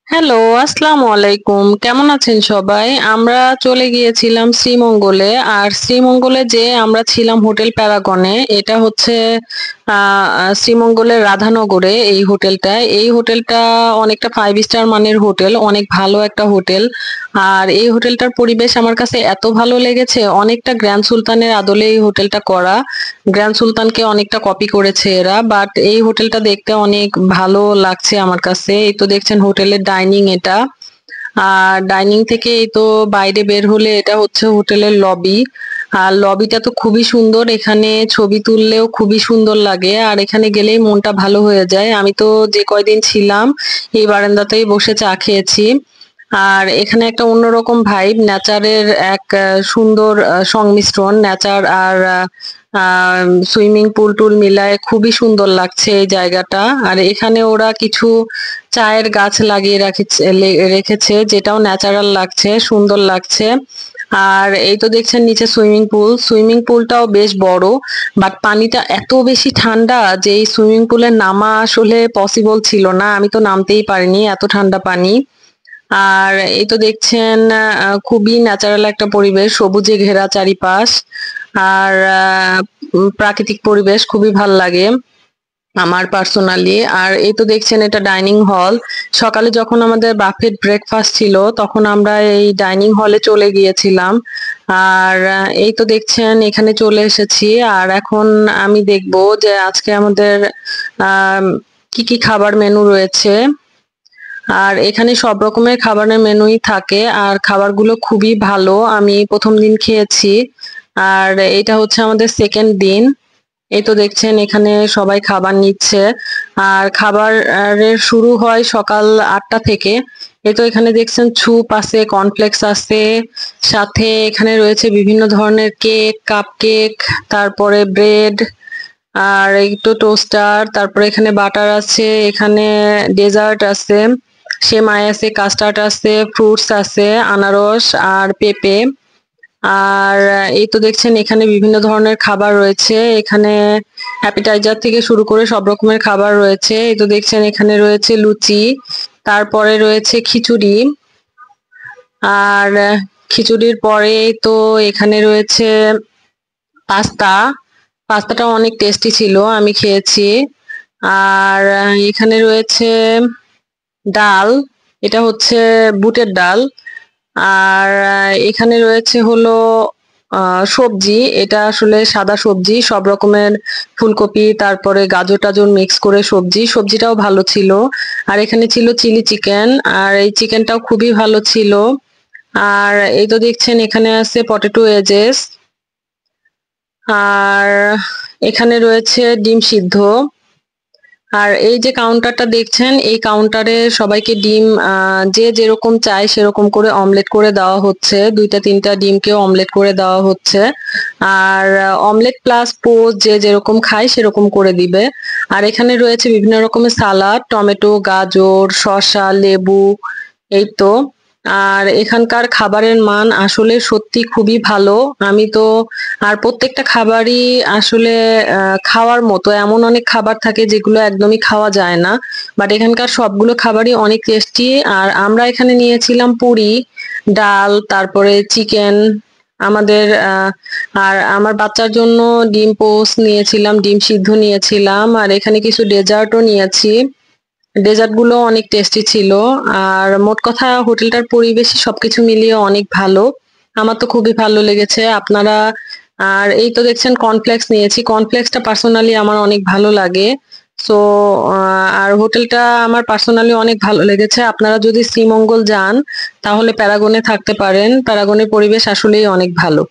Hello, আসসালামু আলাইকুম। কেমন আছেন সবাই? আমরা চলে গিয়েছিলাম শ্রীমঙ্গলে। আর শ্রীমঙ্গলে যেয়ে আমরা ছিলাম হোটেল প্যারাগনে। এটা হচ্ছে শ্রীমঙ্গলের রাধানগরে এই হোটেলটা। এই হোটেলটা অনেকটা 5 স্টার মানের হোটেল। অনেক ভালো একটা হোটেল। আর এই হোটেলটার পরিবেশ আমার কাছে এত ভালো লেগেছে, অনেকটা গ্র্যান্ড সুলতানের আদলে এই হোটেলটা করা। গ্র্যান্ড সুলতানকে অনেকটা কপি করেছে এরা, বাট এই হোটেলটা দেখতে অনেক ভালো লাগছে আমার কাছে। এই তো দেখছেন হোটেলের ডাইনিং এটা। আর ডাইনিং থেকে এই তো বাইরে বের হলে এটা হচ্ছে হোটেলের লবি। আর লবিটা তো খুবই সুন্দর, এখানে ছবি তুললেও খুবই সুন্দর লাগে, আর এখানে গেলেই মনটা ভালো হয়ে যায়। আমি তো যে কয়দিন ছিলাম এই বারান্দাতেই বসে চা খেয়েছি। আর এখানে একটা অন্যরকম ভাইব, নেচারের এক সুন্দর সংমিশ্রণ, নেচার আর সুইমিং পুল টুল মিলায় খুবই সুন্দর লাগছে এই জায়গাটা। আর এখানে ওরা কিছু চায়ের গাছ লাগিয়ে রেখেছে, যেটাও ন্যাচারাল লাগছে, সুন্দর লাগছে। আর এই তো দেখছেন নিচে সুইমিং পুল, সুইমিং পুলটাও বেশ বড়, বাট পানিটা এত বেশি ঠান্ডা যে এই সুইমিং পুলে নামা আসলে পসিবল ছিল না, আমি তো নামতেই পারিনি, এত ঠান্ডা পানি। আর এই তো দেখছেন খুবই ন্যাচারাল একটা পরিবেশ, সবুজে ঘেরা চারিপাশ। আর প্রাকৃতিক পরিবেশ খুবই ভাল লাগে আমার পার্সোনালি। আর এই তো দেখছেন এটা ডাইনিং হল। সকালে যখন আমাদের বাফেট ব্রেকফাস্ট ছিল তখন আমরা এই ডাইনিং হলে চলে গিয়েছিলাম। আর এই তো দেখছেন এখানে চলে এসেছি। আর এখন আমি দেখবো যে আজকে আমাদের আহ কি কি খাবার মেনু রয়েছে। আর এখানে সব রকমের খাবারের মেনুই থাকে, আর খাবারগুলো খুবই ভালো, আমি প্রথম দিন খেয়েছি। আর এটা হচ্ছে আমাদের সেকেন্ড দিন। এই তো দেখছেন এখানে সবাই খাবার নিচ্ছে। আর খাবারের শুরু হয় সকাল 8টা থেকে। এই তো এখানে দেখছেন স্যুপ আছে, কর্নফ্লেক্স আছে, সাথে এখানে রয়েছে বিভিন্ন ধরনের কেক, কাপ কেক, তারপরে ব্রেড, আর একটু টোস্টার, তারপরে এখানে বাটার আছে, এখানে ডেজার্ট আছে, সেমাই আছে, কাস্টার্ড আছে, ফ্রুটস আছে, আনারস আর পেঁপে। আর এই তো দেখছেন এখানে বিভিন্ন ধরনের খাবার রয়েছে, এখানে অ্যাপিটাইজার থেকে শুরু করে সব রকমের খাবার রয়েছে। এই তো দেখছেন এখানে রয়েছে লুচি, তারপরে রয়েছে খিচুড়ি। আর খিচুড়ির পরে তো এখানে রয়েছে পাস্তা। পাস্তাটা অনেক টেস্টি ছিল, আমি খেয়েছি। আর এখানে রয়েছে ডাল, এটা হচ্ছে বুটের ডাল। আর এখানে রয়েছে হলো সবজি, এটা আসলে সাদা সবজি, সব রকমের ফুলকপি তারপরে গাজর টাজর মিক্স করে সবজি, সবজিটাও ভালো ছিল। আর এখানে ছিল চিলি চিকেন, আর এই চিকেনটাও খুবই ভালো ছিল। আর এই তো দেখছেন এখানে আছে পটেটো এজেস। আর এখানে রয়েছে ডিম সিদ্ধ। আর এই যে কাউন্টারটা দেখছেন এই কাউন্টারে সবাইকে ডিম যে যেরকম চায় সেরকম করে অমলেট করে দেওয়া হচ্ছে, দুইটা তিনটা ডিমকে অমলেট করে দেওয়া হচ্ছে। আর অমলেট প্লাস পোস্ট যে যেরকম খায় সেরকম করে দিবে। আর এখানে রয়েছে বিভিন্ন রকমের সালাদ, টমেটো, গাজর, শসা, লেবু, এই তো। আর এখানকার খাবারের মান আসলে সত্যি খুবই ভালো। আমি তো আর প্রত্যেকটা খাবারই আসলে খাওয়ার মতো, এমন অনেক খাবার থাকে যেগুলো একদমই খাওয়া যায় না, বাট এখানকার সবগুলো খাবারই অনেক টেস্টি। আর আমরা এখানে নিয়েছিলাম পুরি, ডাল, তারপরে চিকেন আমাদের আর আমার বাচ্চার জন্য ডিম পোস্ট নিয়েছিলাম, ডিম সিদ্ধ নিয়েছিলাম, আর এখানে কিছু ডেজার্টও নিয়েছি। ডেজার্ট গুলো অনেক টেস্টি ছিল। আর মোট কথা হোটেলটার পরিবেশই সবকিছু মিলিয়ে অনেক ভালো, আমার তো খুবই ভালো লেগেছে। আপনারা আর এই তো দেখছেন কর্নফ্লেক্স নিয়েছি, কর্নফ্লেক্সটা পার্সোনালি আমার অনেক ভালো লাগে। সো আর হোটেলটা আমার পার্সোনালি অনেক ভালো লেগেছে। আপনারা যদি শ্রীমঙ্গল যান তাহলে প্যারাগনে থাকতে পারেন, প্যারাগনের পরিবেশ আসলেই অনেক ভালো।